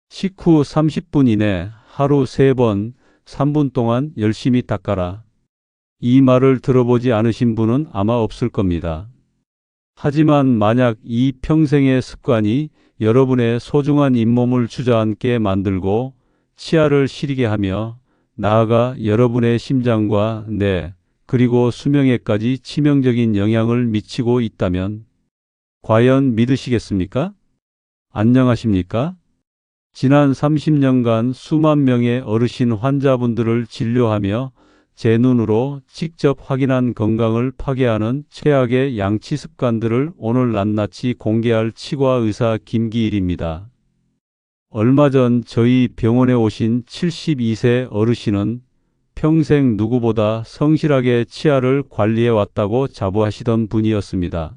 식후 30분 이내 하루 3번 3분 동안 열심히 닦아라. 이 말을 들어보지 않으신 분은 아마 없을 겁니다. 하지만 만약 이 평생의 습관이 여러분의 소중한 잇몸을 주저앉게 만들고 치아를 시리게 하며 나아가 여러분의 심장과 뇌 그리고 수명에까지 치명적인 영향을 미치고 있다면 과연 믿으시겠습니까? 안녕하십니까? 지난 30년간 수만 명의 어르신 환자분들을 진료하며 제 눈으로 직접 확인한 건강을 파괴하는 최악의 양치 습관들을 오늘 낱낱이 공개할 치과 의사 김기일입니다. 얼마 전 저희 병원에 오신 72세 어르신은 평생 누구보다 성실하게 치아를 관리해 왔다고 자부하시던 분이었습니다.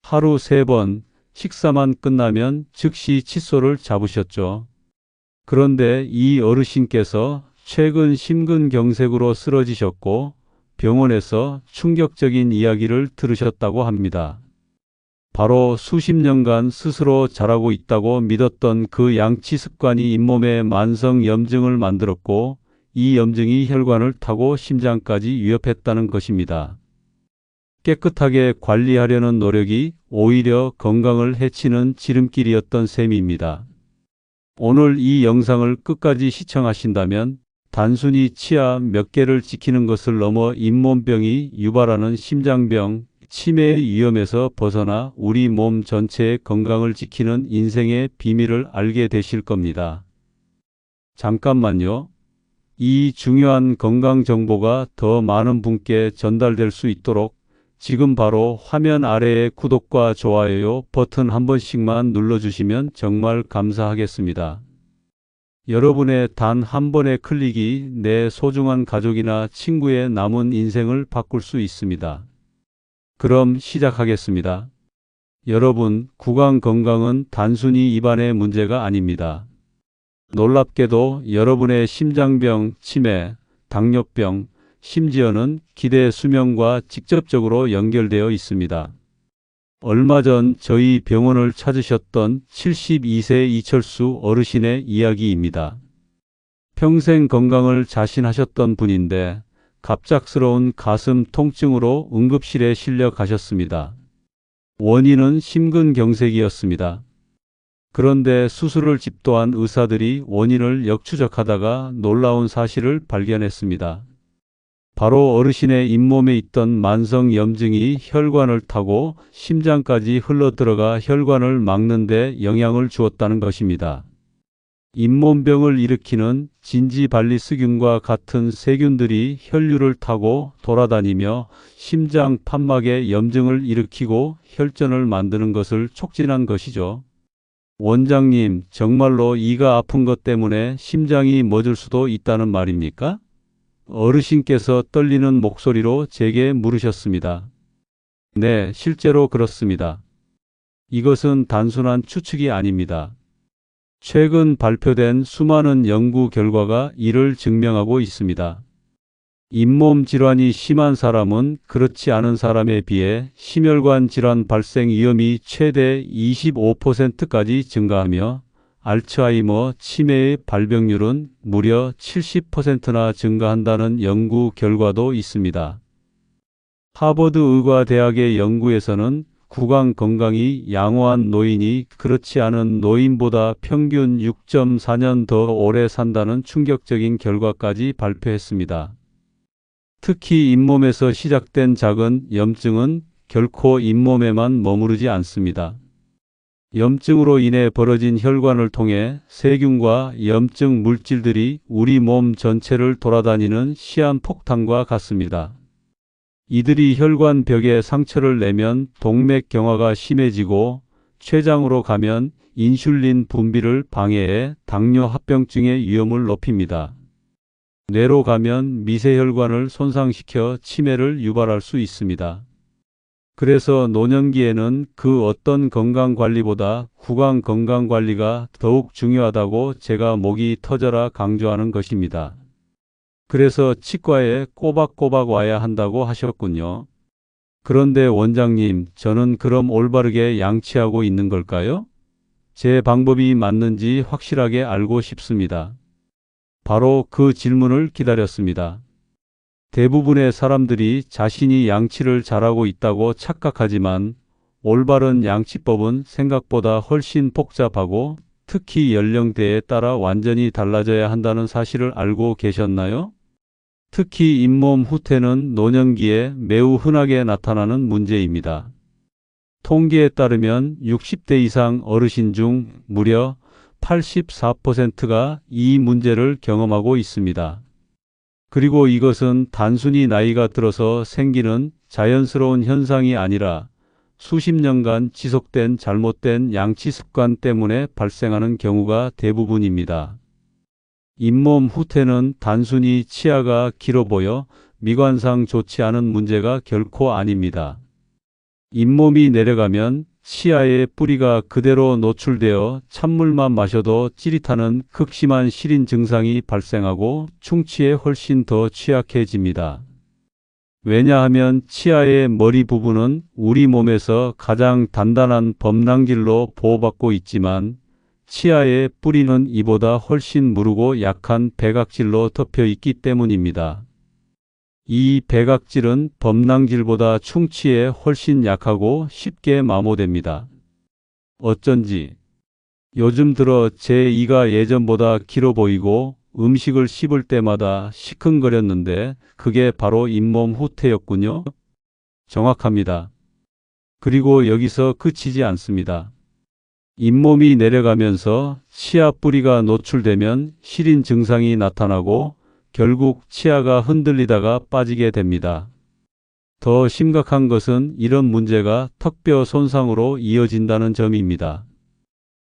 하루 3번 식사만 끝나면 즉시 칫솔을 잡으셨죠. 그런데 이 어르신께서 최근 심근경색으로 쓰러지셨고 병원에서 충격적인 이야기를 들으셨다고 합니다. 바로 수십 년간 스스로 잘하고 있다고 믿었던 그 양치 습관이 잇몸에 만성 염증을 만들었고 이 염증이 혈관을 타고 심장까지 위협했다는 것입니다. 깨끗하게 관리하려는 노력이 오히려 건강을 해치는 지름길이었던 셈입니다. 오늘 이 영상을 끝까지 시청하신다면 단순히 치아 몇 개를 지키는 것을 넘어 잇몸병이 유발하는 심장병, 치매의 위험에서 벗어나 우리 몸 전체의 건강을 지키는 인생의 비밀을 알게 되실 겁니다. 잠깐만요. 이 중요한 건강 정보가 더 많은 분께 전달될 수 있도록 지금 바로 화면 아래의 구독과 좋아요 버튼 한 번씩만 눌러주시면 정말 감사하겠습니다. 여러분의 단 한 번의 클릭이 내 소중한 가족이나 친구의 남은 인생을 바꿀 수 있습니다. 그럼 시작하겠습니다. 여러분, 구강 건강은 단순히 입안의 문제가 아닙니다. 놀랍게도 여러분의 심장병, 치매, 당뇨병, 심지어는 기대 수명과 직접적으로 연결되어 있습니다. 얼마 전 저희 병원을 찾으셨던 72세 이철수 어르신의 이야기입니다. 평생 건강을 자신하셨던 분인데 갑작스러운 가슴 통증으로 응급실에 실려 가셨습니다. 원인은 심근경색이었습니다. 그런데 수술을 집도한 의사들이 원인을 역추적하다가 놀라운 사실을 발견했습니다. 바로 어르신의 잇몸에 있던 만성 염증이 혈관을 타고 심장까지 흘러들어가 혈관을 막는 데 영향을 주었다는 것입니다. 잇몸병을 일으키는 진지발리스균과 같은 세균들이 혈류를 타고 돌아다니며 심장 판막에 염증을 일으키고 혈전을 만드는 것을 촉진한 것이죠. 원장님, 정말로 이가 아픈 것 때문에 심장이 멎을 수도 있다는 말입니까? 어르신께서 떨리는 목소리로 제게 물으셨습니다. 네, 실제로 그렇습니다. 이것은 단순한 추측이 아닙니다. 최근 발표된 수많은 연구 결과가 이를 증명하고 있습니다. 잇몸 질환이 심한 사람은 그렇지 않은 사람에 비해 심혈관 질환 발생 위험이 최대 25%까지 증가하며 알츠하이머, 치매의 발병률은 무려 70%나 증가한다는 연구 결과도 있습니다. 하버드 의과대학의 연구에서는 구강 건강이 양호한 노인이 그렇지 않은 노인보다 평균 6.4년 더 오래 산다는 충격적인 결과까지 발표했습니다. 특히 잇몸에서 시작된 작은 염증은 결코 잇몸에만 머무르지 않습니다. 염증으로 인해 벌어진 혈관을 통해 세균과 염증 물질들이 우리 몸 전체를 돌아다니는 시한폭탄과 같습니다. 이들이 혈관 벽에 상처를 내면 동맥경화가 심해지고 췌장으로 가면 인슐린 분비를 방해해 당뇨 합병증의 위험을 높입니다. 뇌로 가면 미세혈관을 손상시켜 치매를 유발할 수 있습니다. 그래서 노년기에는 그 어떤 건강관리보다 구강 건강관리가 더욱 중요하다고 제가 목이 터져라 강조하는 것입니다. 그래서 치과에 꼬박꼬박 와야 한다고 하셨군요. 그런데 원장님, 저는 그럼 올바르게 양치하고 있는 걸까요? 제 방법이 맞는지 확실하게 알고 싶습니다. 바로 그 질문을 기다렸습니다. 대부분의 사람들이 자신이 양치를 잘하고 있다고 착각하지만 올바른 양치법은 생각보다 훨씬 복잡하고 특히 연령대에 따라 완전히 달라져야 한다는 사실을 알고 계셨나요? 특히 잇몸 후퇴는 노년기에 매우 흔하게 나타나는 문제입니다. 통계에 따르면 60대 이상 어르신 중 무려 84%가 이 문제를 경험하고 있습니다. 그리고 이것은 단순히 나이가 들어서 생기는 자연스러운 현상이 아니라 수십 년간 지속된 잘못된 양치 습관 때문에 발생하는 경우가 대부분입니다. 잇몸 후퇴는 단순히 치아가 길어 보여 미관상 좋지 않은 문제가 결코 아닙니다. 잇몸이 내려가면 치아의 뿌리가 그대로 노출되어 찬물만 마셔도 찌릿하는 극심한 시린 증상이 발생하고 충치에 훨씬 더 취약해집니다. 왜냐하면 치아의 머리 부분은 우리 몸에서 가장 단단한 범랑질로 보호받고 있지만 치아의 뿌리는 이보다 훨씬 무르고 약한 배각질로 덮여 있기 때문입니다. 이 배각질은 범랑질보다 충치에 훨씬 약하고 쉽게 마모됩니다. 어쩐지 요즘 들어 제 이가 예전보다 길어 보이고 음식을 씹을 때마다 시큰거렸는데 그게 바로 잇몸 후퇴였군요. 정확합니다. 그리고 여기서 그치지 않습니다. 잇몸이 내려가면서 치아 뿌리가 노출되면 시린 증상이 나타나고 결국 치아가 흔들리다가 빠지게 됩니다. 더 심각한 것은 이런 문제가 턱뼈 손상으로 이어진다는 점입니다.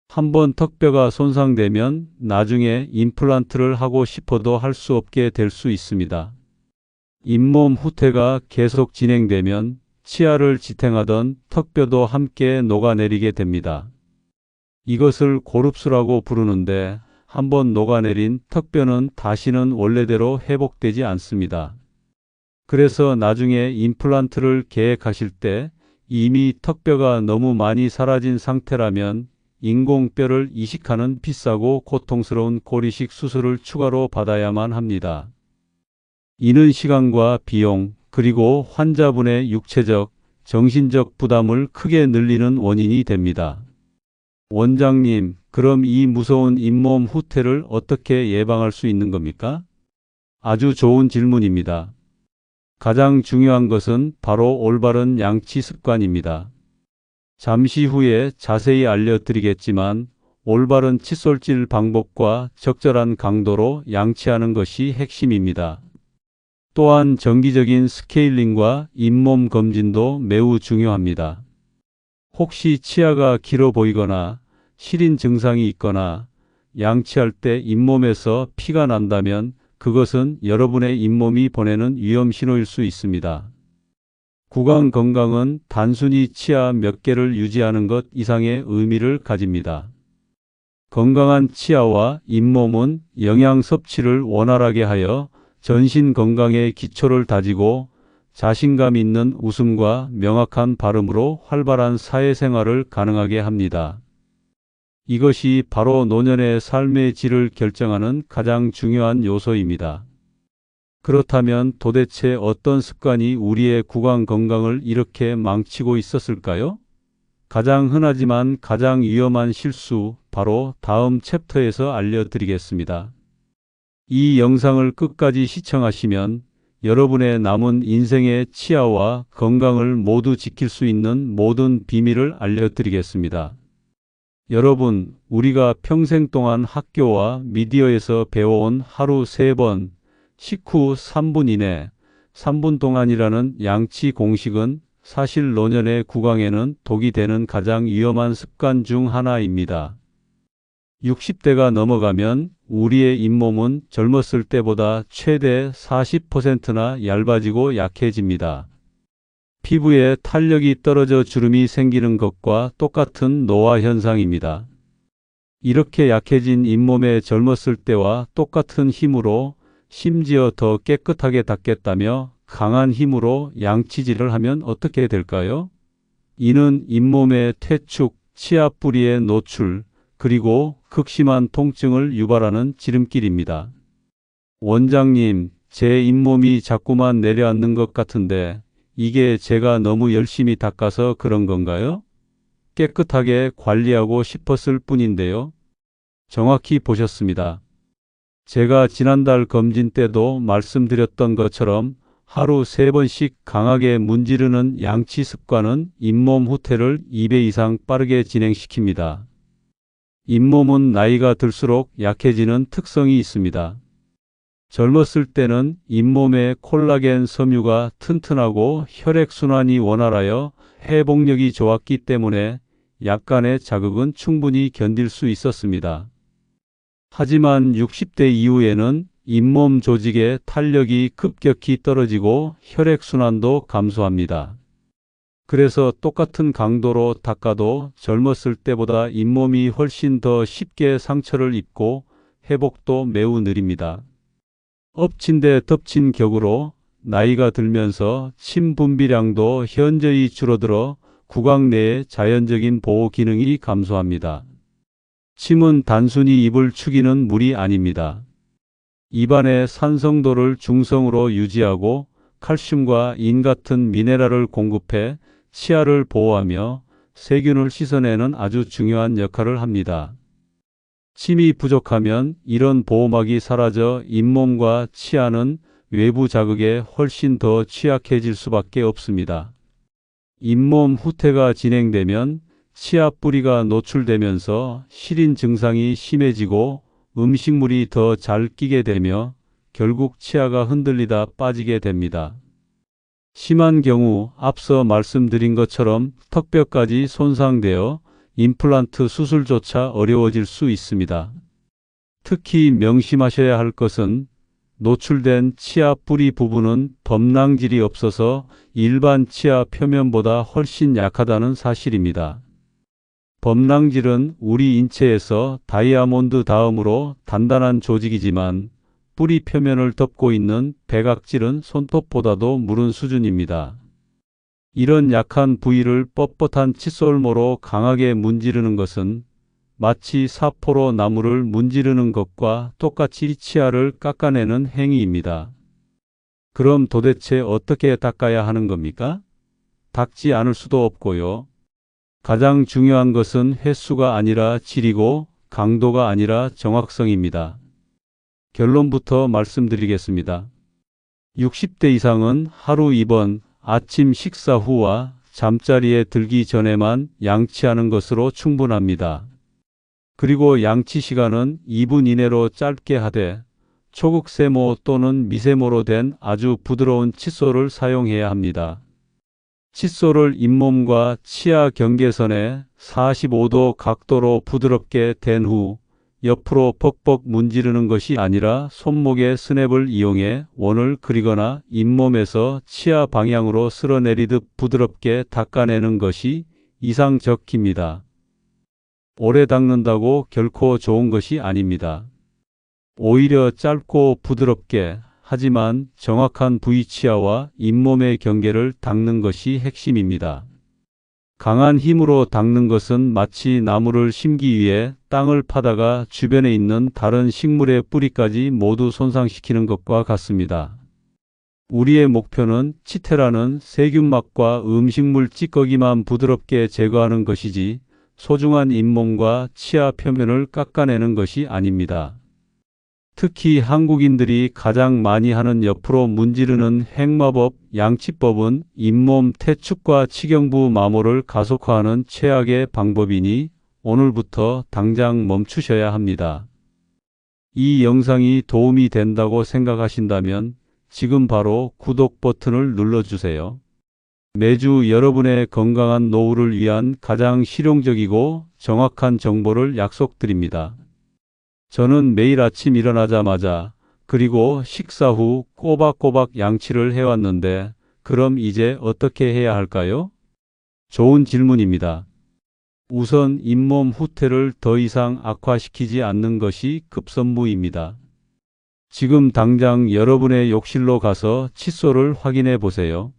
한번 턱뼈가 손상되면 나중에 임플란트를 하고 싶어도 할 수 없게 될 수 있습니다. 잇몸 후퇴가 계속 진행되면 치아를 지탱하던 턱뼈도 함께 녹아내리게 됩니다. 이것을 고릅수라고 부르는데 한번 녹아내린 턱뼈는 다시는 원래대로 회복되지 않습니다. 그래서 나중에 임플란트를 계획하실 때 이미 턱뼈가 너무 많이 사라진 상태라면 인공뼈를 이식하는 비싸고 고통스러운 고리식 수술을 추가로 받아야만 합니다. 이는 시간과 비용, 그리고 환자분의 육체적, 정신적 부담을 크게 늘리는 원인이 됩니다. 원장님, 그럼 이 무서운 잇몸 후퇴를 어떻게 예방할 수 있는 겁니까? 아주 좋은 질문입니다. 가장 중요한 것은 바로 올바른 양치 습관입니다. 잠시 후에 자세히 알려드리겠지만 올바른 칫솔질 방법과 적절한 강도로 양치하는 것이 핵심입니다. 또한 정기적인 스케일링과 잇몸 검진도 매우 중요합니다. 혹시 치아가 길어 보이거나 시린 증상이 있거나 양치할 때 잇몸에서 피가 난다면 그것은 여러분의 잇몸이 보내는 위험 신호일 수 있습니다. 구강 건강은 단순히 치아 몇 개를 유지하는 것 이상의 의미를 가집니다. 건강한 치아와 잇몸은 영양 섭취를 원활하게 하여 전신 건강의 기초를 다지고 자신감 있는 웃음과 명확한 발음으로 활발한 사회생활을 가능하게 합니다. 이것이 바로 노년의 삶의 질을 결정하는 가장 중요한 요소입니다. 그렇다면 도대체 어떤 습관이 우리의 구강 건강을 이렇게 망치고 있었을까요? 가장 흔하지만 가장 위험한 실수, 바로 다음 챕터에서 알려드리겠습니다. 이 영상을 끝까지 시청하시면 여러분의 남은 인생의 치아와 건강을 모두 지킬 수 있는 모든 비밀을 알려드리겠습니다. 여러분, 우리가 평생 동안 학교와 미디어에서 배워온 하루 3번, 식후 3분 이내, 3분 동안이라는 양치 공식은 사실 노년의 구강에는 독이 되는 가장 위험한 습관 중 하나입니다. 60대가 넘어가면 우리의 잇몸은 젊었을 때보다 최대 40%나 얇아지고 약해집니다. 피부에 탄력이 떨어져 주름이 생기는 것과 똑같은 노화 현상입니다. 이렇게 약해진 잇몸에 젊었을 때와 똑같은 힘으로 심지어 더 깨끗하게 닦겠다며 강한 힘으로 양치질을 하면 어떻게 될까요? 이는 잇몸의 퇴축, 치아 뿌리의 노출, 그리고 극심한 통증을 유발하는 지름길입니다. 원장님, 제 잇몸이 자꾸만 내려앉는 것 같은데 이게 제가 너무 열심히 닦아서 그런 건가요? 깨끗하게 관리하고 싶었을 뿐인데요. 정확히 보셨습니다. 제가 지난달 검진 때도 말씀드렸던 것처럼 하루 3번씩 강하게 문지르는 양치 습관은 잇몸 후퇴를 2배 이상 빠르게 진행시킵니다. 잇몸은 나이가 들수록 약해지는 특성이 있습니다. 젊었을 때는 잇몸의 콜라겐 섬유가 튼튼하고 혈액순환이 원활하여 회복력이 좋았기 때문에 약간의 자극은 충분히 견딜 수 있었습니다. 하지만 60대 이후에는 잇몸 조직의 탄력이 급격히 떨어지고 혈액순환도 감소합니다. 그래서 똑같은 강도로 닦아도 젊었을 때보다 잇몸이 훨씬 더 쉽게 상처를 입고 회복도 매우 느립니다. 엎친 데 덮친 격으로 나이가 들면서 침 분비량도 현저히 줄어들어 구강 내의 자연적인 보호 기능이 감소합니다. 침은 단순히 입을 축이는 물이 아닙니다. 입안의 산성도를 중성으로 유지하고 칼슘과 인 같은 미네랄을 공급해 치아를 보호하며 세균을 씻어내는 아주 중요한 역할을 합니다. 침이 부족하면 이런 보호막이 사라져 잇몸과 치아는 외부 자극에 훨씬 더 취약해질 수밖에 없습니다. 잇몸 후퇴가 진행되면 치아 뿌리가 노출되면서 시린 증상이 심해지고 음식물이 더 잘 끼게 되며 결국 치아가 흔들리다 빠지게 됩니다. 심한 경우 앞서 말씀드린 것처럼 턱뼈까지 손상되어 임플란트 수술조차 어려워질 수 있습니다. 특히 명심하셔야 할 것은 노출된 치아 뿌리 부분은 범랑질이 없어서 일반 치아 표면보다 훨씬 약하다는 사실입니다. 범랑질은 우리 인체에서 다이아몬드 다음으로 단단한 조직이지만 뿌리 표면을 덮고 있는 백악질은 손톱보다도 무른 수준입니다. 이런 약한 부위를 뻣뻣한 칫솔모로 강하게 문지르는 것은 마치 사포로 나무를 문지르는 것과 똑같이 치아를 깎아내는 행위입니다. 그럼 도대체 어떻게 닦아야 하는 겁니까? 닦지 않을 수도 없고요. 가장 중요한 것은 횟수가 아니라 질이고 강도가 아니라 정확성입니다. 결론부터 말씀드리겠습니다. 60대 이상은 하루 2번 아침 식사 후와 잠자리에 들기 전에만 양치하는 것으로 충분합니다. 그리고 양치 시간은 2분 이내로 짧게 하되 초극세모 또는 미세모로 된 아주 부드러운 칫솔을 사용해야 합니다. 칫솔을 잇몸과 치아 경계선에 45도 각도로 부드럽게 댄 후 옆으로 벅벅 문지르는 것이 아니라 손목의 스냅을 이용해 원을 그리거나 잇몸에서 치아 방향으로 쓸어내리듯 부드럽게 닦아내는 것이 이상적입니다. 오래 닦는다고 결코 좋은 것이 아닙니다. 오히려 짧고 부드럽게 하지만 정확한 부위 치아와 잇몸의 경계를 닦는 것이 핵심입니다. 강한 힘으로 닦는 것은 마치 나무를 심기 위해 땅을 파다가 주변에 있는 다른 식물의 뿌리까지 모두 손상시키는 것과 같습니다. 우리의 목표는 치태라는 세균막과 음식물 찌꺼기만 부드럽게 제거하는 것이지 소중한 잇몸과 치아 표면을 깎아내는 것이 아닙니다. 특히 한국인들이 가장 많이 하는 옆으로 문지르는 핵마법 양치법은 잇몸 태축과 치경부 마모를 가속화하는 최악의 방법이니 오늘부터 당장 멈추셔야 합니다. 이 영상이 도움이 된다고 생각하신다면 지금 바로 구독 버튼을 눌러주세요. 매주 여러분의 건강한 노후를 위한 가장 실용적이고 정확한 정보를 약속드립니다. 저는 매일 아침 일어나자마자 그리고 식사 후 꼬박꼬박 양치를 해왔는데 그럼 이제 어떻게 해야 할까요? 좋은 질문입니다. 우선 잇몸 후퇴를 더 이상 악화시키지 않는 것이 급선무입니다. 지금 당장 여러분의 욕실로 가서 칫솔을 확인해 보세요.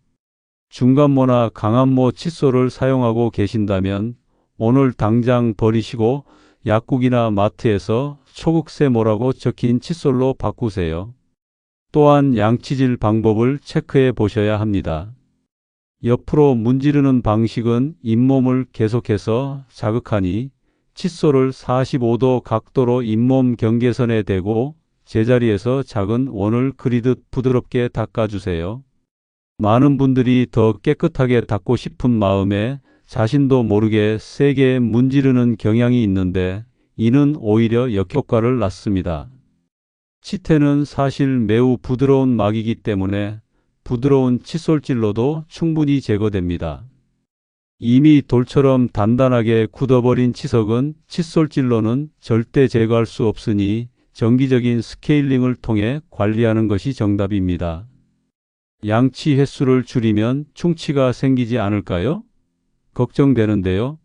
중간모나 강한모 칫솔을 사용하고 계신다면 오늘 당장 버리시고 약국이나 마트에서 초극세모라고 적힌 칫솔로 바꾸세요. 또한 양치질 방법을 체크해 보셔야 합니다. 옆으로 문지르는 방식은 잇몸을 계속해서 자극하니 칫솔을 45도 각도로 잇몸 경계선에 대고 제자리에서 작은 원을 그리듯 부드럽게 닦아주세요. 많은 분들이 더 깨끗하게 닦고 싶은 마음에 자신도 모르게 세게 문지르는 경향이 있는데 이는 오히려 역효과를 낳습니다. 치태는 사실 매우 부드러운 막이기 때문에 부드러운 칫솔질로도 충분히 제거됩니다. 이미 돌처럼 단단하게 굳어버린 치석은 칫솔질로는 절대 제거할 수 없으니 정기적인 스케일링을 통해 관리하는 것이 정답입니다. 양치 횟수를 줄이면 충치가 생기지 않을까요? 걱정되는데요.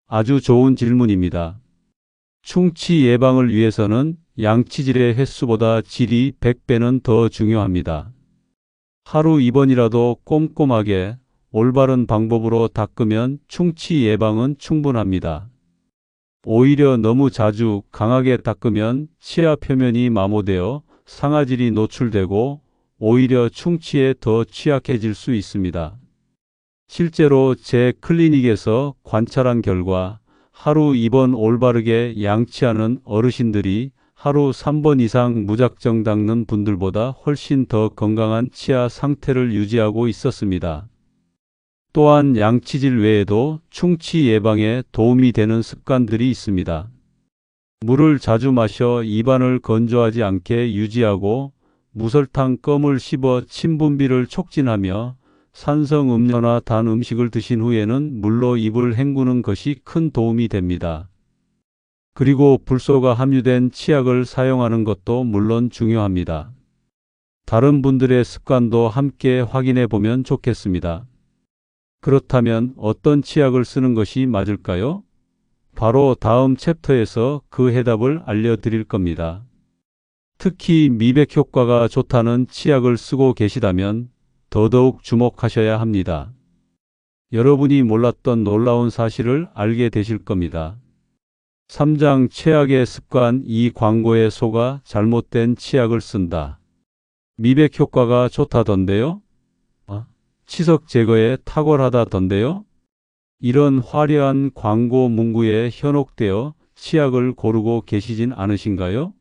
아주 좋은 질문입니다. 충치 예방을 위해서는 양치질의 횟수보다 질이 100배는 더 중요합니다. 하루 2번이라도 꼼꼼하게 올바른 방법으로 닦으면 충치 예방은 충분합니다. 오히려 너무 자주 강하게 닦으면 치아 표면이 마모되어 상아질이 노출되고 오히려 충치에 더 취약해질 수 있습니다. 실제로 제 클리닉에서 관찰한 결과 하루 2번 올바르게 양치하는 어르신들이 하루 3번 이상 무작정 닦는 분들보다 훨씬 더 건강한 치아 상태를 유지하고 있었습니다. 또한 양치질 외에도 충치 예방에 도움이 되는 습관들이 있습니다. 물을 자주 마셔 입안을 건조하지 않게 유지하고 무설탕 껌을 씹어 침 분비를 촉진하며 산성 음료나 단 음식을 드신 후에는 물로 입을 헹구는 것이 큰 도움이 됩니다. 그리고 불소가 함유된 치약을 사용하는 것도 물론 중요합니다. 다른 분들의 습관도 함께 확인해 보면 좋겠습니다. 그렇다면 어떤 치약을 쓰는 것이 맞을까요? 바로 다음 챕터에서 그 해답을 알려드릴 겁니다. 특히 미백 효과가 좋다는 치약을 쓰고 계시다면 더더욱 주목하셔야 합니다. 여러분이 몰랐던 놀라운 사실을 알게 되실 겁니다. 3장 최악의 습관. 이 광고에 속아 잘못된 치약을 쓴다. 미백 효과가 좋다던데요? 치석 제거에 탁월하다던데요? 이런 화려한 광고 문구에 현혹되어 치약을 고르고 계시진 않으신가요?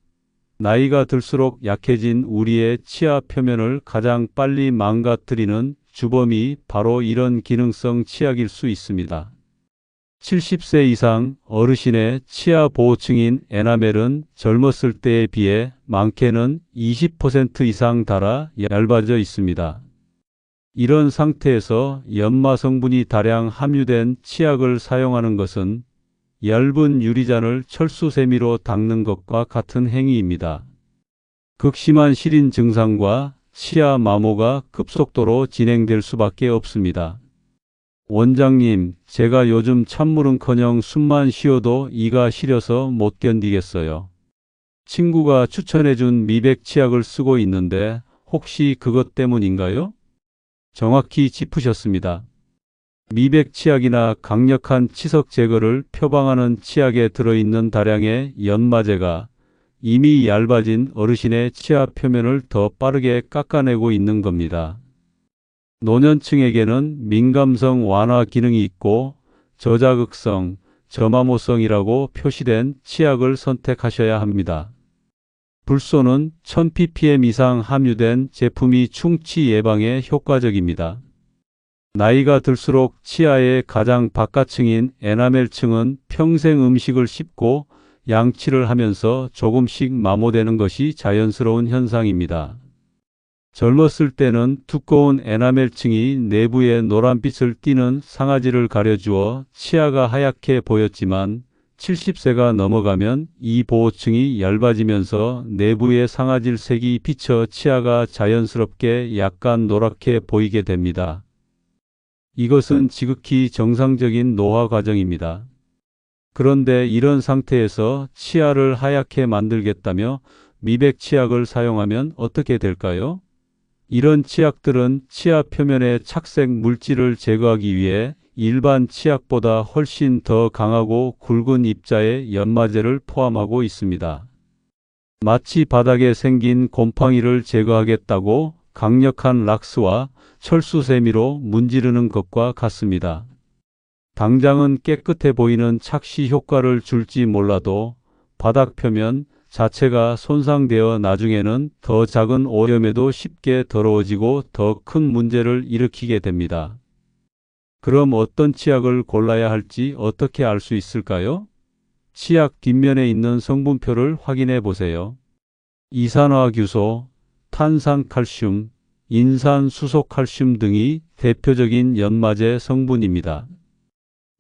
나이가 들수록 약해진 우리의 치아 표면을 가장 빨리 망가뜨리는 주범이 바로 이런 기능성 치약일 수 있습니다. 70세 이상 어르신의 치아 보호층인 에나멜은 젊었을 때에 비해 많게는 20% 이상 닳아 얇아져 있습니다. 이런 상태에서 연마 성분이 다량 함유된 치약을 사용하는 것은 얇은 유리잔을 철수세미로 닦는 것과 같은 행위입니다. 극심한 시린 증상과 치아 마모가 급속도로 진행될 수밖에 없습니다. 원장님, 제가 요즘 찬물은커녕 숨만 쉬어도 이가 시려서 못 견디겠어요. 친구가 추천해준 미백 치약을 쓰고 있는데 혹시 그것 때문인가요? 정확히 짚으셨습니다. 미백 치약이나 강력한 치석 제거를 표방하는 치약에 들어있는 다량의 연마제가 이미 얇아진 어르신의 치아 표면을 더 빠르게 깎아내고 있는 겁니다. 노년층에게는 민감성 완화 기능이 있고 저자극성, 저마모성이라고 표시된 치약을 선택하셔야 합니다. 불소는 1000ppm 이상 함유된 제품이 충치 예방에 효과적입니다. 나이가 들수록 치아의 가장 바깥층인 에나멜층은 평생 음식을 씹고 양치를 하면서 조금씩 마모되는 것이 자연스러운 현상입니다. 젊었을 때는 두꺼운 에나멜층이 내부에 노란빛을 띠는 상아지를 가려주어 치아가 하얗게 보였지만 70세가 넘어가면 이 보호층이 얇아지면서 내부의 상아질 색이 비쳐 치아가 자연스럽게 약간 노랗게 보이게 됩니다. 이것은 지극히 정상적인 노화 과정입니다. 그런데 이런 상태에서 치아를 하얗게 만들겠다며 미백 치약을 사용하면 어떻게 될까요? 이런 치약들은 치아 표면의 착색 물질을 제거하기 위해 일반 치약보다 훨씬 더 강하고 굵은 입자의 연마제를 포함하고 있습니다. 마치 바닥에 생긴 곰팡이를 제거하겠다고 강력한 락스와 철수세미로 문지르는 것과 같습니다. 당장은 깨끗해 보이는 착시 효과를 줄지 몰라도 바닥 표면 자체가 손상되어 나중에는 더 작은 오염에도 쉽게 더러워지고 더 큰 문제를 일으키게 됩니다. 그럼 어떤 치약을 골라야 할지 어떻게 알 수 있을까요? 치약 뒷면에 있는 성분표를 확인해 보세요. 이산화규소, 탄산칼슘, 인산수소칼슘 등이 대표적인 연마제 성분입니다.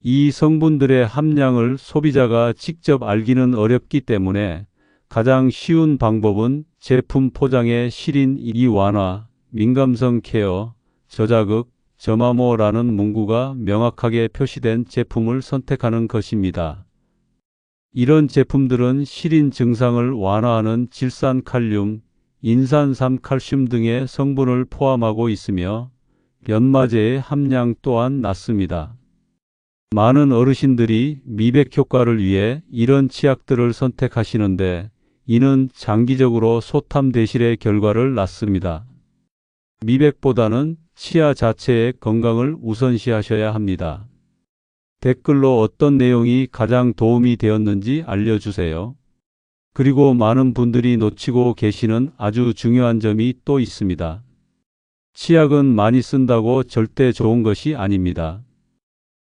이 성분들의 함량을 소비자가 직접 알기는 어렵기 때문에 가장 쉬운 방법은 제품 포장에 시린 이 완화, 민감성 케어, 저자극, 저마모라는 문구가 명확하게 표시된 제품을 선택하는 것입니다. 이런 제품들은 시린 증상을 완화하는 질산칼륨, 인산삼칼슘 등의 성분을 포함하고 있으며 연마제의 함량 또한 낮습니다. 많은 어르신들이 미백 효과를 위해 이런 치약들을 선택하시는데 이는 장기적으로 소탐대실의 결과를 낳습니다. 미백보다는 치아 자체의 건강을 우선시하셔야 합니다. 댓글로 어떤 내용이 가장 도움이 되었는지 알려주세요. 그리고 많은 분들이 놓치고 계시는 아주 중요한 점이 또 있습니다. 치약은 많이 쓴다고 절대 좋은 것이 아닙니다.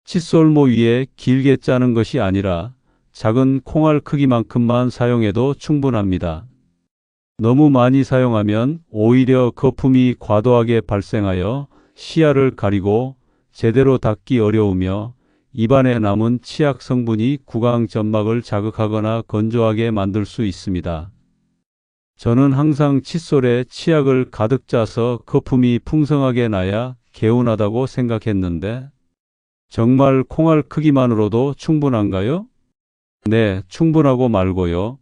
칫솔모 위에 길게 짜는 것이 아니라 작은 콩알 크기만큼만 사용해도 충분합니다. 너무 많이 사용하면 오히려 거품이 과도하게 발생하여 시야를 가리고 제대로 닦기 어려우며 입안에 남은 치약 성분이 구강 점막을 자극하거나 건조하게 만들 수 있습니다. 저는 항상 칫솔에 치약을 가득 짜서 거품이 풍성하게 나야 개운하다고 생각했는데 정말 콩알 크기만으로도 충분한가요? 네, 충분하고 말고요.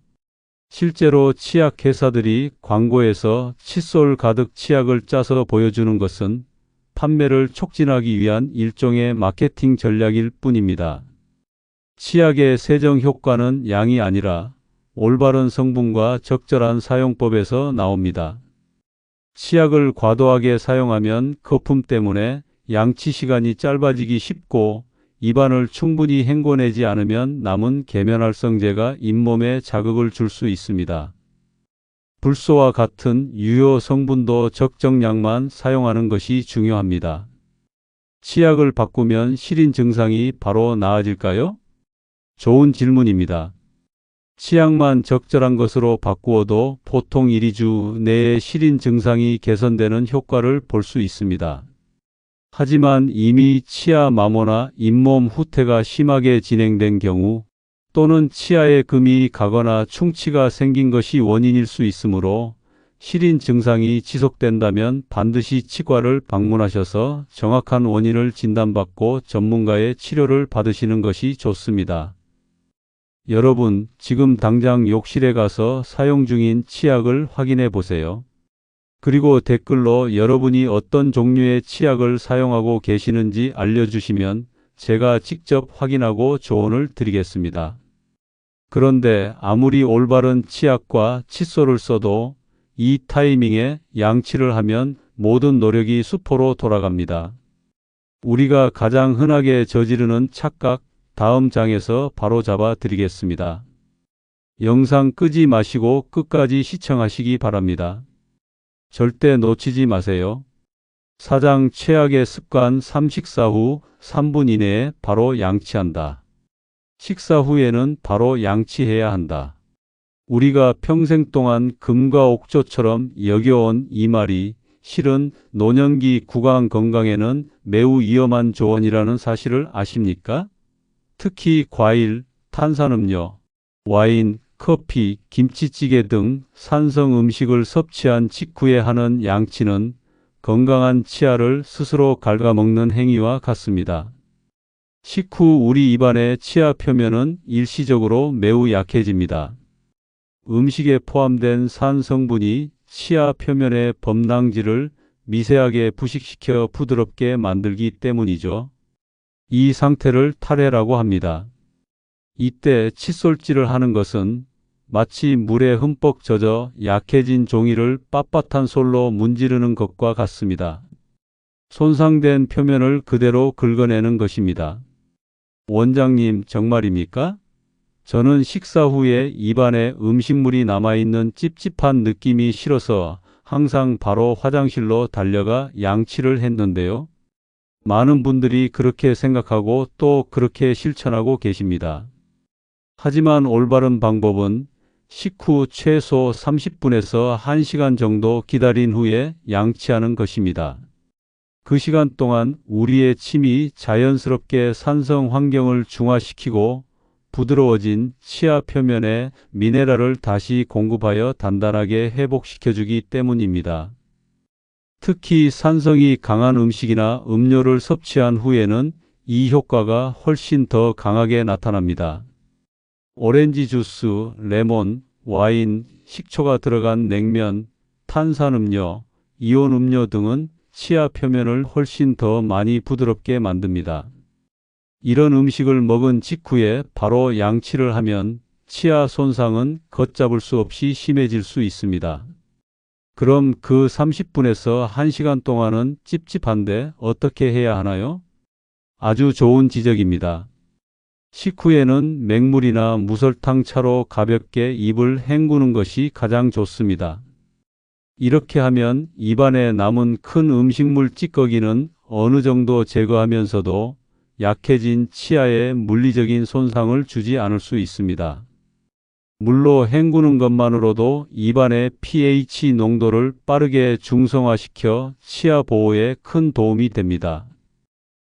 실제로 치약 회사들이 광고에서 칫솔 가득 치약을 짜서 보여주는 것은 판매를 촉진하기 위한 일종의 마케팅 전략일 뿐입니다. 치약의 세정 효과는 양이 아니라 올바른 성분과 적절한 사용법에서 나옵니다. 치약을 과도하게 사용하면 거품 때문에 양치 시간이 짧아지기 쉽고 입안을 충분히 헹궈내지 않으면 남은 계면활성제가 잇몸에 자극을 줄 수 있습니다. 불소와 같은 유효 성분도 적정량만 사용하는 것이 중요합니다. 치약을 바꾸면 시린 증상이 바로 나아질까요? 좋은 질문입니다. 치약만 적절한 것으로 바꾸어도 보통 1, 2주 내에 시린 증상이 개선되는 효과를 볼 수 있습니다. 하지만 이미 치아 마모나 잇몸 후퇴가 심하게 진행된 경우 또는 치아에 금이 가거나 충치가 생긴 것이 원인일 수 있으므로 시린 증상이 지속된다면 반드시 치과를 방문하셔서 정확한 원인을 진단받고 전문가의 치료를 받으시는 것이 좋습니다. 여러분, 지금 당장 욕실에 가서 사용 중인 치약을 확인해 보세요. 그리고 댓글로 여러분이 어떤 종류의 치약을 사용하고 계시는지 알려주시면 제가 직접 확인하고 조언을 드리겠습니다. 그런데 아무리 올바른 치약과 칫솔을 써도 이 타이밍에 양치를 하면 모든 노력이 수포로 돌아갑니다. 우리가 가장 흔하게 저지르는 착각, 다음 장에서 바로 잡아 드리겠습니다. 영상 끄지 마시고 끝까지 시청하시기 바랍니다. 절대 놓치지 마세요. 4장 최악의 습관 3 식사 후 3분 이내에 바로 양치한다. 식사 후에는 바로 양치해야 한다. 우리가 평생 동안 금과 옥조처럼 여겨온 이 말이 실은 노년기 구강 건강에는 매우 위험한 조언이라는 사실을 아십니까? 특히 과일, 탄산음료, 와인, 커피, 김치찌개 등 산성 음식을 섭취한 직후에 하는 양치는 건강한 치아를 스스로 갉아먹는 행위와 같습니다. 식후 우리 입안의 치아 표면은 일시적으로 매우 약해집니다. 음식에 포함된 산 성분이 치아 표면의 범랑질을 미세하게 부식시켜 부드럽게 만들기 때문이죠. 이 상태를 탈해라고 합니다. 이때 칫솔질을 하는 것은 마치 물에 흠뻑 젖어 약해진 종이를 빳빳한 솔로 문지르는 것과 같습니다. 손상된 표면을 그대로 긁어내는 것입니다. 원장님, 정말입니까? 저는 식사 후에 입안에 음식물이 남아있는 찝찝한 느낌이 싫어서 항상 바로 화장실로 달려가 양치를 했는데요. 많은 분들이 그렇게 생각하고 또 그렇게 실천하고 계십니다. 하지만 올바른 방법은 식후 최소 30분에서 1시간 정도 기다린 후에 양치하는 것입니다. 그 시간 동안 우리의 침이 자연스럽게 산성 환경을 중화시키고 부드러워진 치아 표면에 미네랄을 다시 공급하여 단단하게 회복시켜주기 때문입니다. 특히 산성이 강한 음식이나 음료를 섭취한 후에는 이 효과가 훨씬 더 강하게 나타납니다. 오렌지 주스, 레몬, 와인, 식초가 들어간 냉면, 탄산음료, 이온 음료 등은 치아 표면을 훨씬 더 많이 부드럽게 만듭니다. 이런 음식을 먹은 직후에 바로 양치를 하면 치아 손상은 걷잡을 수 없이 심해질 수 있습니다. 그럼 그 30분에서 1시간 동안은 찝찝한데 어떻게 해야 하나요? 아주 좋은 지적입니다. 식후에는 맹물이나 무설탕 차로 가볍게 입을 헹구는 것이 가장 좋습니다. 이렇게 하면 입안에 남은 큰 음식물 찌꺼기는 어느 정도 제거하면서도 약해진 치아에 물리적인 손상을 주지 않을 수 있습니다. 물로 헹구는 것만으로도 입안의 pH 농도를 빠르게 중성화시켜 치아 보호에 큰 도움이 됩니다.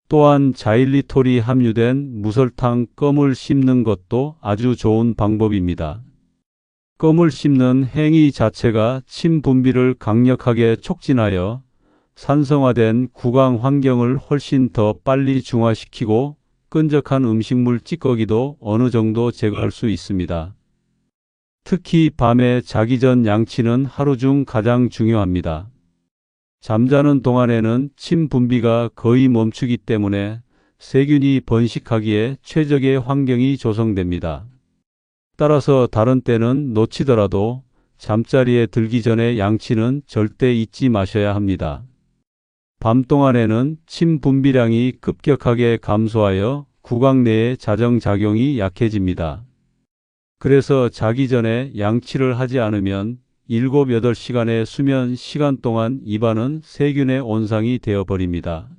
또한 자일리톨이 함유된 무설탕 껌을 씹는 것도 아주 좋은 방법입니다. 껌을 씹는 행위 자체가 침 분비를 강력하게 촉진하여 산성화된 구강 환경을 훨씬 더 빨리 중화시키고 끈적한 음식물 찌꺼기도 어느 정도 제거할 수 있습니다. 특히 밤에 자기 전 양치는 하루 중 가장 중요합니다. 잠자는 동안에는 침 분비가 거의 멈추기 때문에 세균이 번식하기에 최적의 환경이 조성됩니다. 따라서 다른 때는 놓치더라도 잠자리에 들기 전에 양치는 절대 잊지 마셔야 합니다. 밤 동안에는 침 분비량이 급격하게 감소하여 구강 내의 자정작용이 약해집니다. 그래서 자기 전에 양치를 하지 않으면 7, 8시간의 수면 시간 동안 입안은 세균의 온상이 되어버립니다.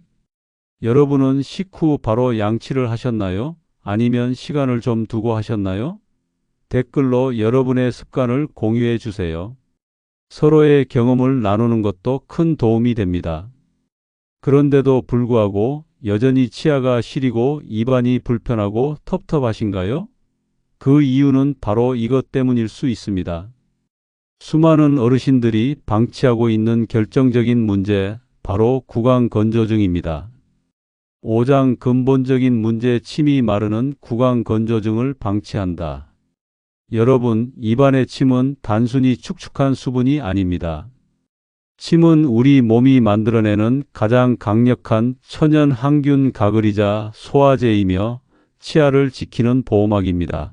여러분은 식후 바로 양치를 하셨나요? 아니면 시간을 좀 두고 하셨나요? 댓글로 여러분의 습관을 공유해 주세요. 서로의 경험을 나누는 것도 큰 도움이 됩니다. 그런데도 불구하고 여전히 치아가 시리고 입안이 불편하고 텁텁하신가요? 그 이유는 바로 이것 때문일 수 있습니다. 수많은 어르신들이 방치하고 있는 결정적인 문제, 바로 구강 건조증입니다. 5장 근본적인 문제 침이 마르는 구강 건조증을 방치한다. 여러분, 입안의 침은 단순히 축축한 수분이 아닙니다. 침은 우리 몸이 만들어내는 가장 강력한 천연 항균 가글이자 소화제이며 치아를 지키는 보호막입니다.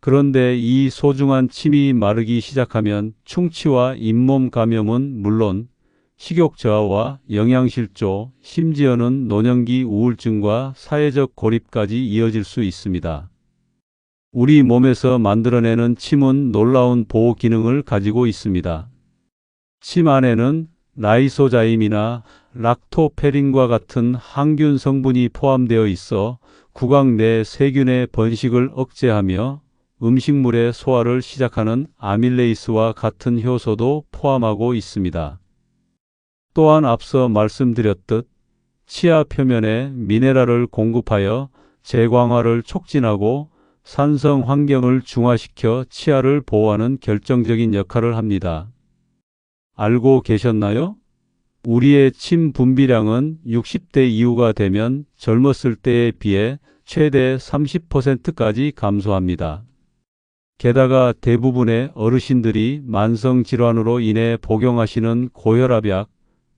그런데 이 소중한 침이 마르기 시작하면 충치와 잇몸 감염은 물론 식욕 저하와 영양실조, 심지어는 노년기 우울증과 사회적 고립까지 이어질 수 있습니다. 우리 몸에서 만들어내는 침은 놀라운 보호 기능을 가지고 있습니다. 침 안에는 라이소자임이나 락토페린과 같은 항균 성분이 포함되어 있어 구강 내 세균의 번식을 억제하며 음식물의 소화를 시작하는 아밀레이스와 같은 효소도 포함하고 있습니다. 또한 앞서 말씀드렸듯 치아 표면에 미네랄을 공급하여 재광화를 촉진하고 산성 환경을 중화시켜 치아를 보호하는 결정적인 역할을 합니다. 알고 계셨나요? 우리의 침 분비량은 60대 이후가 되면 젊었을 때에 비해 최대 30%까지 감소합니다. 게다가 대부분의 어르신들이 만성질환으로 인해 복용하시는 고혈압약,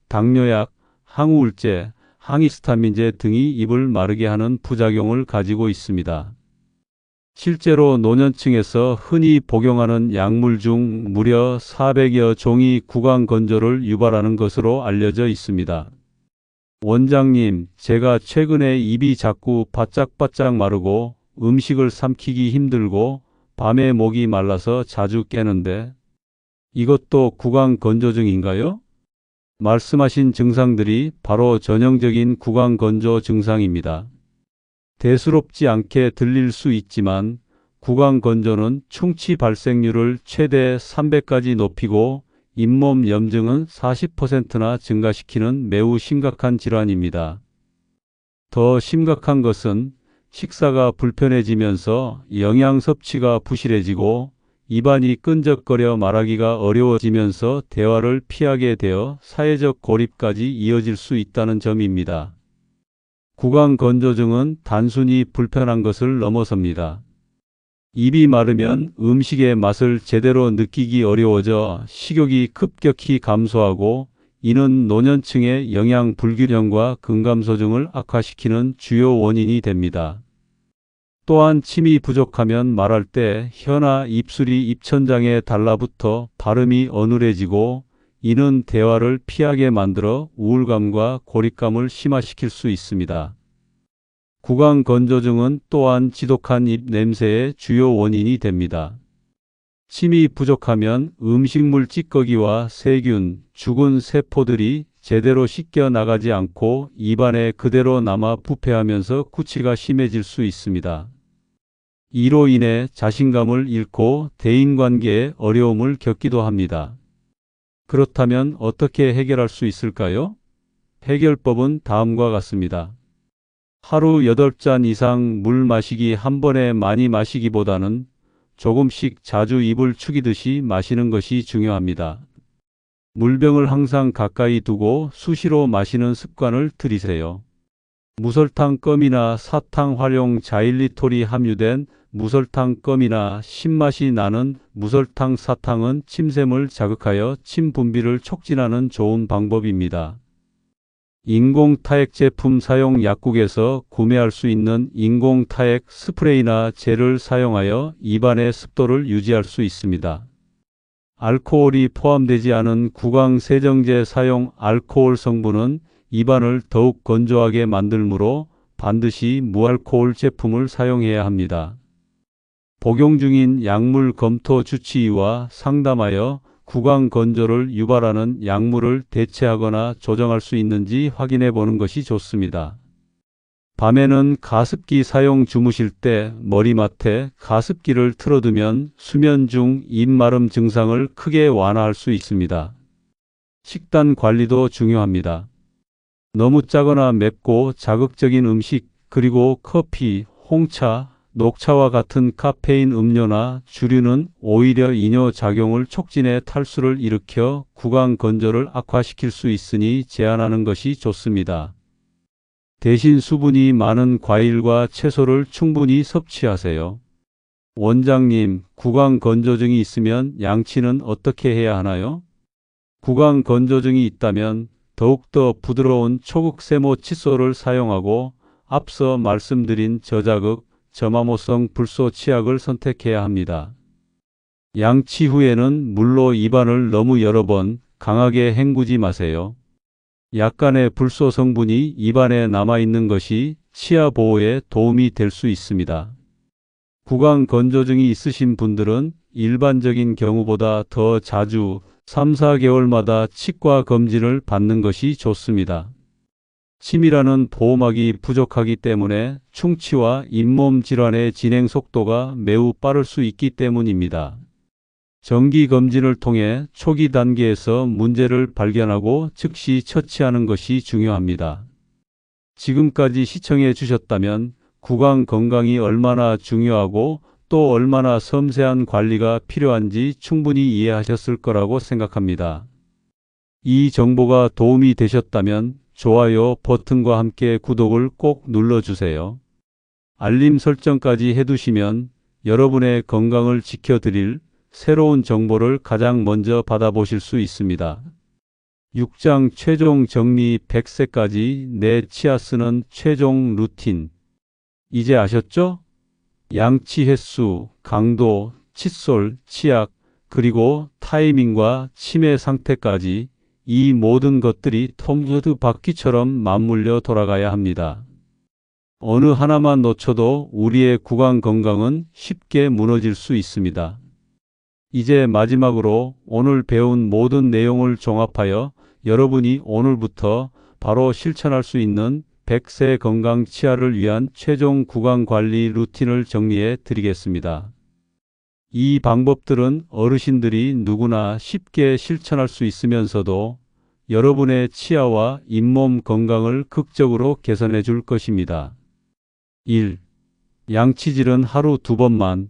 당뇨약, 항우울제, 항히스타민제 등이 입을 마르게 하는 부작용을 가지고 있습니다. 실제로 노년층에서 흔히 복용하는 약물 중 무려 400여 종이 구강 건조를 유발하는 것으로 알려져 있습니다. 원장님, 제가 최근에 입이 자꾸 바짝바짝 마르고 음식을 삼키기 힘들고 밤에 목이 말라서 자주 깨는데 이것도 구강 건조증인가요? 말씀하신 증상들이 바로 전형적인 구강 건조 증상입니다. 대수롭지 않게 들릴 수 있지만 구강 건조는 충치 발생률을 최대 300까지 높이고 잇몸 염증은 40%나 증가시키는 매우 심각한 질환입니다. 더 심각한 것은 식사가 불편해지면서 영양 섭취가 부실해지고 입안이 끈적거려 말하기가 어려워지면서 대화를 피하게 되어 사회적 고립까지 이어질 수 있다는 점입니다. 구강 건조증은 단순히 불편한 것을 넘어섭니다. 입이 마르면 음식의 맛을 제대로 느끼기 어려워져 식욕이 급격히 감소하고 이는 노년층의 영양 불균형과 근감소증을 악화시키는 주요 원인이 됩니다. 또한 침이 부족하면 말할 때 혀나 입술이 입천장에 달라붙어 발음이 어눌해지고 이는 대화를 피하게 만들어 우울감과 고립감을 심화시킬 수 있습니다. 구강 건조증은 또한 지독한 입 냄새의 주요 원인이 됩니다. 침이 부족하면 음식물 찌꺼기와 세균, 죽은 세포들이 제대로 씻겨 나가지 않고 입안에 그대로 남아 부패하면서 구취가 심해질 수 있습니다. 이로 인해 자신감을 잃고 대인관계에 어려움을 겪기도 합니다. 그렇다면 어떻게 해결할 수 있을까요? 해결법은 다음과 같습니다. 하루 8잔 이상 물 마시기, 한 번에 많이 마시기보다는 조금씩 자주 입을 축이듯이 마시는 것이 중요합니다. 물병을 항상 가까이 두고 수시로 마시는 습관을 들이세요. 무설탕 껌이나 사탕 활용 자일리톨이 함유된 무설탕 껌이나 신맛이 나는 무설탕 사탕은 침샘을 자극하여 침 분비를 촉진하는 좋은 방법입니다. 인공 타액 제품 사용, 약국에서 구매할 수 있는 인공 타액 스프레이나 젤을 사용하여 입안의 습도를 유지할 수 있습니다. 알코올이 포함되지 않은 구강 세정제 사용. 알코올 성분은 입안을 더욱 건조하게 만들므로 반드시 무알코올 제품을 사용해야 합니다. 복용 중인 약물 검토 주치의와 상담하여 구강 건조를 유발하는 약물을 대체하거나 조정할 수 있는지 확인해 보는 것이 좋습니다. 밤에는 가습기 사용. 주무실 때 머리맡에 가습기를 틀어두면 수면 중 입마름 증상을 크게 완화할 수 있습니다. 식단 관리도 중요합니다. 너무 짜거나 맵고 자극적인 음식, 그리고 커피, 홍차, 녹차와 같은 카페인 음료나 주류는 오히려 이뇨작용을 촉진해 탈수를 일으켜 구강 건조를 악화시킬 수 있으니 제한하는 것이 좋습니다. 대신 수분이 많은 과일과 채소를 충분히 섭취하세요. 원장님, 구강 건조증이 있으면 양치는 어떻게 해야 하나요? 구강 건조증이 있다면 더욱더 부드러운 초극 세모 칫솔을 사용하고 앞서 말씀드린 저자극, 저마모성 불소 치약을 선택해야 합니다. 양치 후에는 물로 입안을 너무 여러 번 강하게 헹구지 마세요. 약간의 불소 성분이 입안에 남아있는 것이 치아 보호에 도움이 될 수 있습니다. 구강 건조증이 있으신 분들은 일반적인 경우보다 더 자주 3, 4개월마다 치과 검진을 받는 것이 좋습니다. 침이라는 보호막이 부족하기 때문에 충치와 잇몸 질환의 진행 속도가 매우 빠를 수 있기 때문입니다. 정기 검진을 통해 초기 단계에서 문제를 발견하고 즉시 처치하는 것이 중요합니다. 지금까지 시청해 주셨다면 구강 건강이 얼마나 중요하고 또 얼마나 섬세한 관리가 필요한지 충분히 이해하셨을 거라고 생각합니다. 이 정보가 도움이 되셨다면 좋아요 버튼과 함께 구독을 꼭 눌러주세요. 알림 설정까지 해두시면 여러분의 건강을 지켜드릴 새로운 정보를 가장 먼저 받아보실 수 있습니다. 6장 최종 정리 100세까지 내 치아 쓰는 최종 루틴. 이제 아셨죠? 양치 횟수, 강도, 칫솔, 치약, 그리고 타이밍과 치매 상태까지 이 모든 것들이 톰후드 바퀴처럼 맞물려 돌아가야 합니다. 어느 하나만 놓쳐도 우리의 구강 건강은 쉽게 무너질 수 있습니다. 이제 마지막으로 오늘 배운 모든 내용을 종합하여 여러분이 오늘부터 바로 실천할 수 있는 100세 건강 치아를 위한 최종 구강 관리 루틴을 정리해 드리겠습니다. 이 방법들은 어르신들이 누구나 쉽게 실천할 수 있으면서도 여러분의 치아와 잇몸 건강을 극적으로 개선해 줄 것입니다. 1. 양치질은 하루 2번만.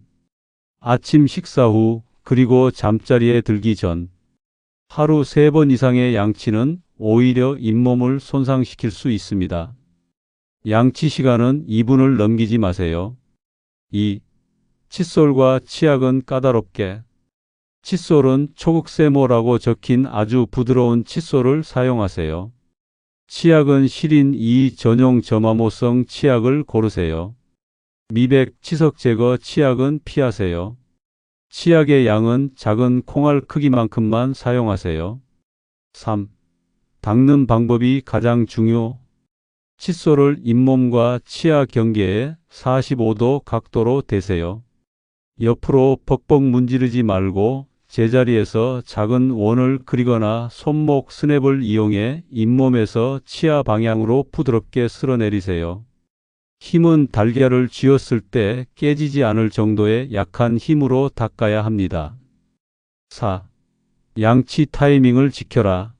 아침 식사 후 그리고 잠자리에 들기 전. 하루 3번 이상의 양치는 오히려 잇몸을 손상시킬 수 있습니다. 양치 시간은 2분을 넘기지 마세요. 2. 칫솔과 치약은 까다롭게. 칫솔은 초극세모라고 적힌 아주 부드러운 칫솔을 사용하세요. 치약은 시린 2 전용 저마모성 치약을 고르세요. 미백 치석 제거 치약은 피하세요. 치약의 양은 작은 콩알 크기만큼만 사용하세요. 3. 닦는 방법이 가장 중요. 칫솔을 잇몸과 치아 경계에 45도 각도로 대세요. 옆으로 벅벅 문지르지 말고 제자리에서 작은 원을 그리거나 손목 스냅을 이용해 잇몸에서 치아 방향으로 부드럽게 쓸어내리세요. 힘은 달걀을 쥐었을 때 깨지지 않을 정도의 약한 힘으로 닦아야 합니다. 4. 양치 타이밍을 지켜라.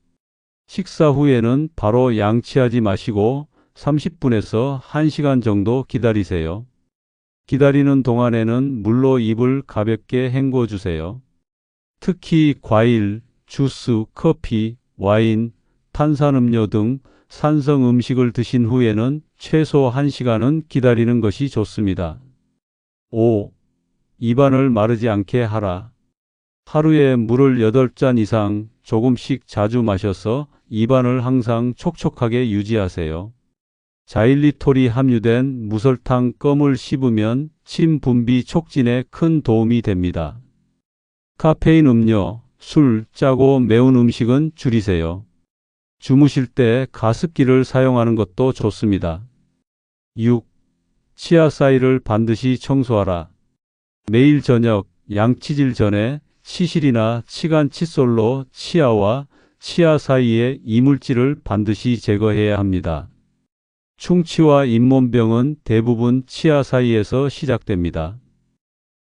식사 후에는 바로 양치하지 마시고 30분에서 1시간 정도 기다리세요. 기다리는 동안에는 물로 입을 가볍게 헹궈 주세요. 특히 과일, 주스, 커피, 와인, 탄산음료 등 산성 음식을 드신 후에는 최소 1시간은 기다리는 것이 좋습니다. 5. 입안을 마르지 않게 하라. 하루에 물을 8잔 이상 조금씩 자주 마셔서 입안을 항상 촉촉하게 유지하세요. 자일리톨이 함유된 무설탕 껌을 씹으면 침 분비 촉진에 큰 도움이 됩니다. 카페인 음료, 술, 짜고 매운 음식은 줄이세요. 주무실 때 가습기를 사용하는 것도 좋습니다. 6. 치아 사이를 반드시 청소하라. 매일 저녁 양치질 전에 치실이나 치간 칫솔로 치아와 치아 사이의 이물질을 반드시 제거해야 합니다. 충치와 잇몸병은 대부분 치아 사이에서 시작됩니다.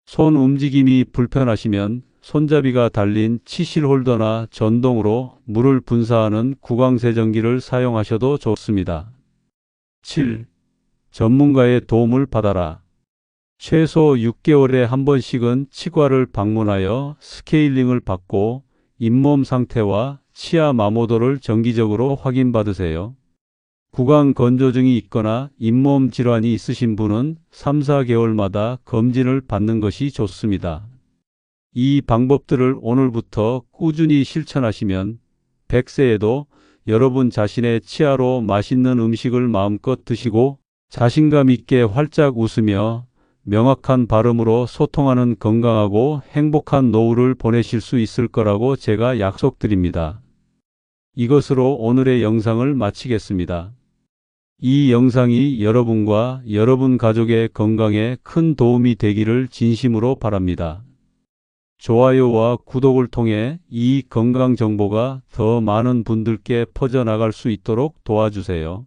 손 움직임이 불편하시면 손잡이가 달린 치실 홀더나 전동으로 물을 분사하는 구강세정기를 사용하셔도 좋습니다. 7. 전문가의 도움을 받아라. 최소 6개월에 한 번씩은 치과를 방문하여 스케일링을 받고 잇몸 상태와 치아 마모도를 정기적으로 확인받으세요. 구강 건조증이 있거나 잇몸 질환이 있으신 분은 3, 4개월마다 검진을 받는 것이 좋습니다. 이 방법들을 오늘부터 꾸준히 실천하시면 100세에도 여러분 자신의 치아로 맛있는 음식을 마음껏 드시고 자신감 있게 활짝 웃으며 명확한 발음으로 소통하는 건강하고 행복한 노후를 보내실 수 있을 거라고 제가 약속드립니다. 이것으로 오늘의 영상을 마치겠습니다. 이 영상이 여러분과 여러분 가족의 건강에 큰 도움이 되기를 진심으로 바랍니다. 좋아요와 구독을 통해 이 건강 정보가 더 많은 분들께 퍼져나갈 수 있도록 도와주세요.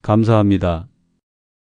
감사합니다.